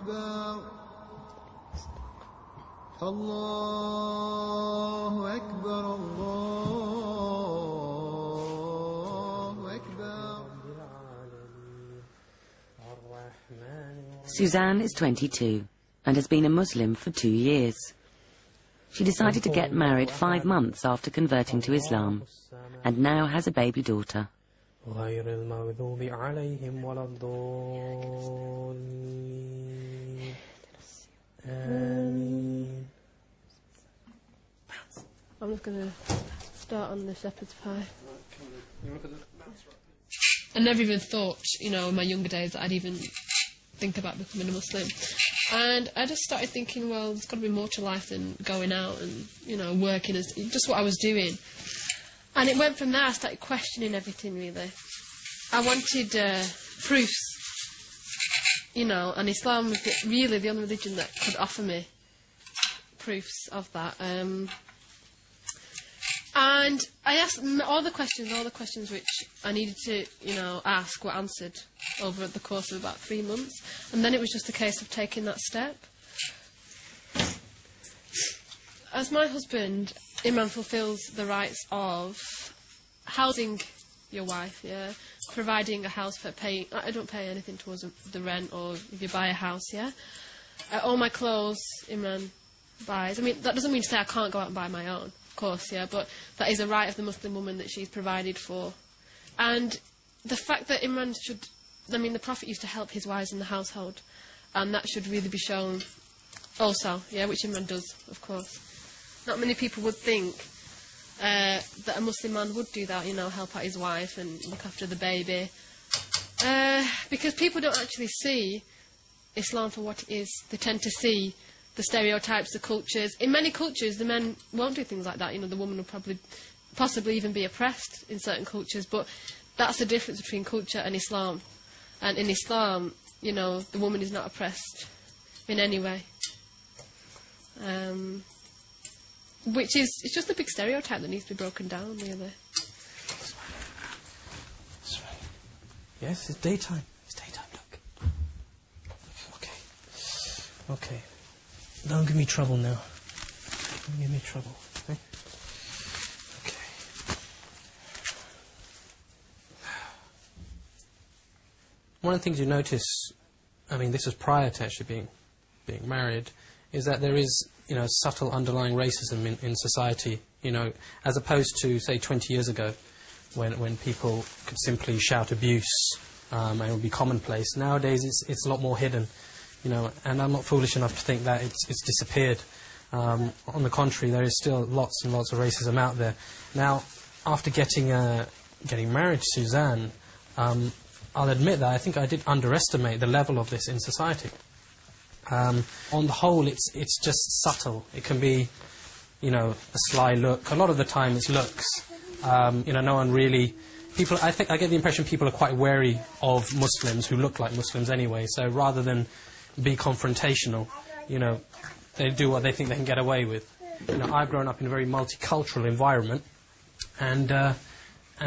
أكبر الله أكبر الله أكبر. Suzanne is 22 and has been a Muslim for 2 years. She decided to get married 5 months after converting to Islam and now has a baby daughter. I'm just going to start on the shepherd's pie. I never even thought, you know, in my younger days that I'd even think about becoming a Muslim. And I just started thinking, well, there's got to be more to life than going out and, you know, working, as just what I was doing. And it went from there. I started questioning everything, really. I wanted proofs, you know, and Islam was really the only religion that could offer me proofs of that. And I asked all the questions which I needed to, you know, ask were answered over the course of about 3 months. And then it was just a case of taking that step. As my husband, Imran fulfills the rights of housing your wife, yeah, providing a house for paying. I don't pay anything towards the rent or if you buy a house, yeah. All my clothes, Imran buys. I mean, that doesn't mean to say I can't go out and buy my own. Course, yeah, but that is a right of the Muslim woman that she's provided for. And the fact that Imran should, I mean, the Prophet used to help his wives in the household, and that should really be shown also, yeah, which Imran does, of course. Not many people would think that a Muslim man would do that, you know, help out his wife and look after the baby. Because people don't actually see Islam for what it is. They tend to see the stereotypes, the cultures. In many cultures, the men won't do things like that. You know, the woman will possibly even be oppressed in certain cultures. But that's the difference between culture and Islam. And in Islam, you know, the woman is not oppressed in any way. Which is, it's just a big stereotype that needs to be broken down, really. Yes, it's daytime. It's daytime, look. Okay. Okay. Don't give me trouble now. Don't give me trouble. Okay? Okay. One of the things you notice, I mean, this was prior to actually being married, is that there is, you know, subtle underlying racism in society, you know, as opposed to, say, 20 years ago, when people could simply shout abuse and it would be commonplace. Nowadays, it's a lot more hidden. You know, and I'm not foolish enough to think that it's disappeared. On the contrary, there is still lots and lots of racism out there. Now, after getting married to Suzanne, I'll admit that I think I did underestimate the level of this in society. On the whole, it's just subtle. It can be, you know, a sly look. A lot of the time, it's looks. You know, no one really. People, I get the impression people are quite wary of Muslims who look like Muslims anyway. So rather than be confrontational, you know, they do what they think they can get away with. You know, I've grown up in a very multicultural environment, and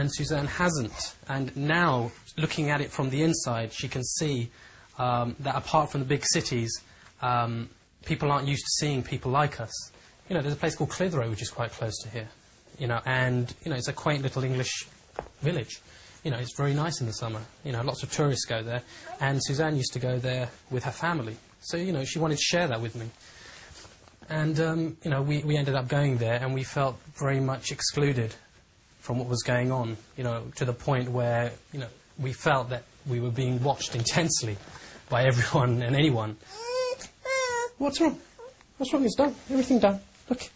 Suzanne hasn't. And now, looking at it from the inside, she can see that apart from the big cities, people aren't used to seeing people like us. You know, there's a place called Clitheroe, which is quite close to here. You know, and you know, it's a quaint little English village. You know, it's very nice in the summer. You know, lots of tourists go there. And Suzanne used to go there with her family. So, you know, she wanted to share that with me. And, you know, we ended up going there and we felt very much excluded from what was going on, you know, to the point where, you know, we felt that we were being watched intensely by everyone and anyone. What's wrong? What's wrong? It's done. Everything done. Look.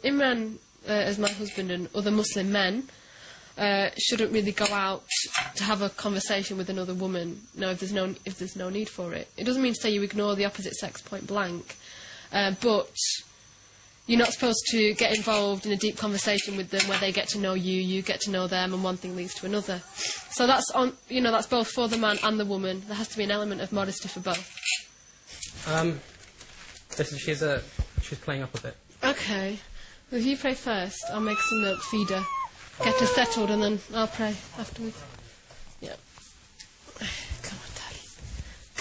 Imran, as my husband and other Muslim men, shouldn't really go out to have a conversation with another woman, you know, if there's no need for it. It doesn't mean to say you ignore the opposite sex point blank, but you're not supposed to get involved in a deep conversation with them where they get to know you, you get to know them, and one thing leads to another. So that's on, you know, that's both for the man and the woman. There has to be an element of modesty for both. Listen, she's playing up a bit. Okay. Well, if you pray first, I'll make some milk, feed her, get her settled, and then I'll pray afterwards. Yeah.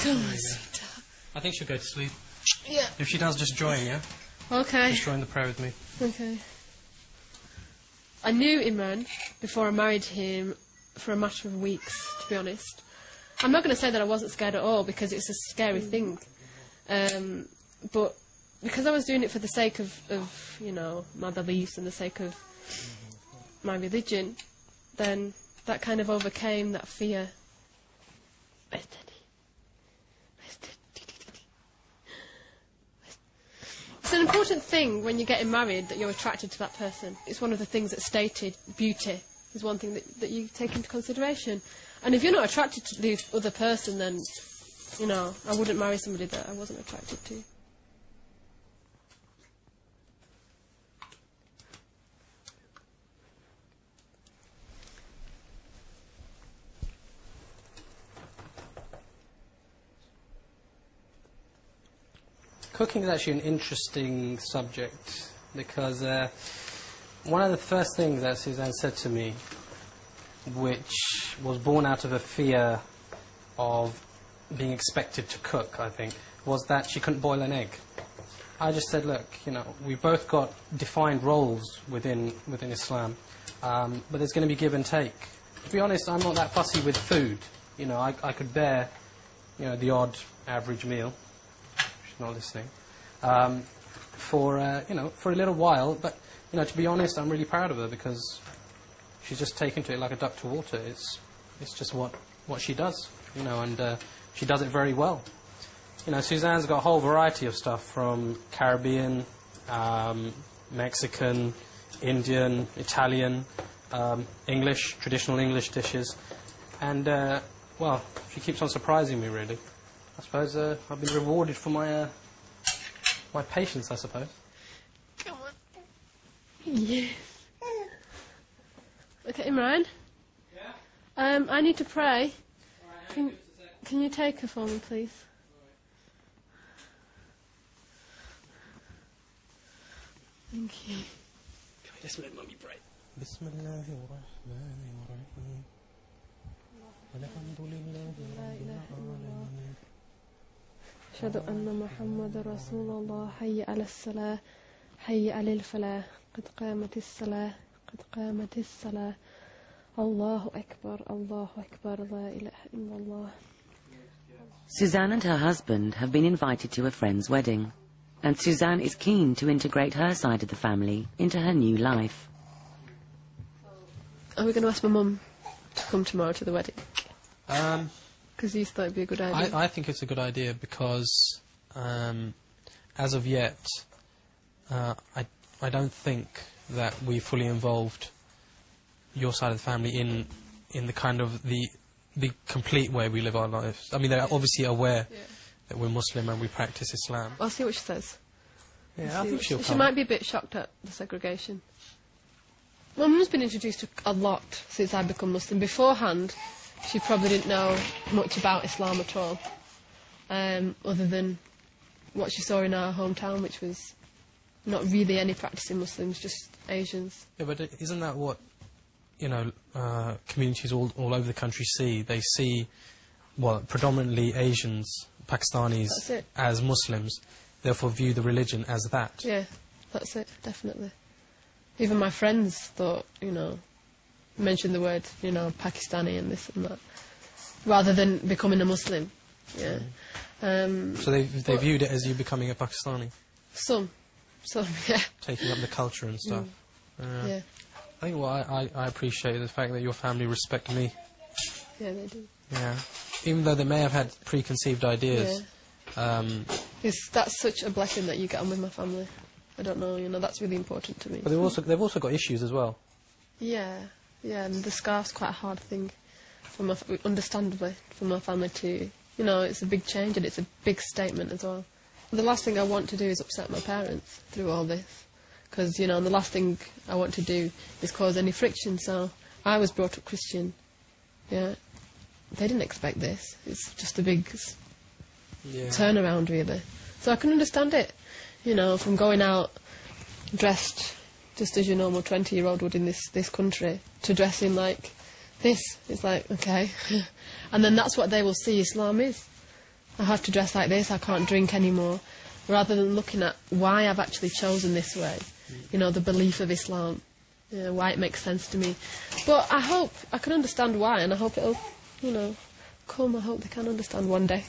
Come on, sweetheart. I think she'll go to sleep. Yeah. If she does, just join, yeah? Okay. Just join the prayer with me. Okay. I knew Imran before I married him for a matter of weeks, to be honest. I'm not going to say that I wasn't scared at all, because it's a scary thing. But because I was doing it for the sake of, you know, my beliefs and the sake of my religion, then that kind of overcame that fear. It's an important thing when you're getting married that you're attracted to that person. It's one of the things that's stated. Beauty is one thing that you take into consideration. And if you're not attracted to the other person, then, you know, I wouldn't marry somebody that I wasn't attracted to. Cooking is actually an interesting subject because one of the first things that Suzanne said to me, which was born out of a fear of being expected to cook, I think, was that she couldn't boil an egg. I just said, look, you know, we both got defined roles within Islam, but there's going to be give and take. To be honest, I'm not that fussy with food. You know, I could bear, you know, the odd average meal. She's not listening. You know, for a little while, but, you know, to be honest, I'm really proud of her because she's just taken to it like a duck to water. It's just what she does, you know, and she does it very well. You know, Suzanne's got a whole variety of stuff from Caribbean, Mexican, Indian, Italian, English, traditional English dishes. And, well, she keeps on surprising me, really. I suppose I've been rewarded for my patience, I suppose. Come on. Yes. Okay, Imran? Yeah? I need to pray. Right, can you take her for me, please? Thank you. Let's let Mummy pray. Bismillahirrahmanirrahim. أشهد أن محمد رسول الله حي على الصلاة حي على الفلاح قد قامت الصلاة قد قامت الصلاة الله أكبر لا إله إلا الله. Suzanne and her husband have been invited to a friend's wedding, and Suzanne is keen to integrate her side of the family into her new life. Are we going to ask my mum to come tomorrow to the wedding? Because you thought it'd be a good idea. I think it's a good idea because, as of yet, I don't think that we fully involved your side of the family in the kind of the complete way we live our lives. I mean, they're obviously aware that we're Muslim and we practice Islam. I'll see what she says. Yeah, I think she'll come. She might be a bit shocked at the segregation. My mum's been introduced to a lot since I've become Muslim. Beforehand, she probably didn't know much about Islam at all, other than what she saw in our hometown, which was not really any practicing Muslims, just Asians. Yeah, but isn't that what, you know, communities all over the country see? They see, well, predominantly Asians, Pakistanis, as Muslims, therefore view the religion as that. Yeah, that's it, definitely. Even my friends thought, you know, mentioned the word, you know, Pakistani and this and that, rather than becoming a Muslim. Yeah. So they viewed it as you becoming a Pakistani? Some, yeah. Taking up the culture and stuff. Yeah. I think what I appreciate the fact that your family respect me. Yeah, they do. Yeah. Even though they may have had preconceived ideas. Yeah. That's such a blessing that you get on with my family. I don't know, you know, that's really important to me. But they've also got issues as well. Yeah, and the scarf's quite a hard thing, understandably, for my family to, you know, it's a big change and it's a big statement as well. The last thing I want to do is upset my parents through all this, because, you know, the last thing I want to do is cause any friction. So I was brought up Christian. Yeah, they didn't expect this. It's just a big turnaround, really. So I can understand it, you know, from going out dressed just as your normal 20-year-old would in this country to dressing like this. It's like, okay. And then that's what they will see Islam is. I have to dress like this, I can't drink anymore, rather than looking at why I've actually chosen this way, you know, the belief of Islam, why it makes sense to me. But I hope I can understand why, and I hope it'll, you know, come. I hope they can understand one day.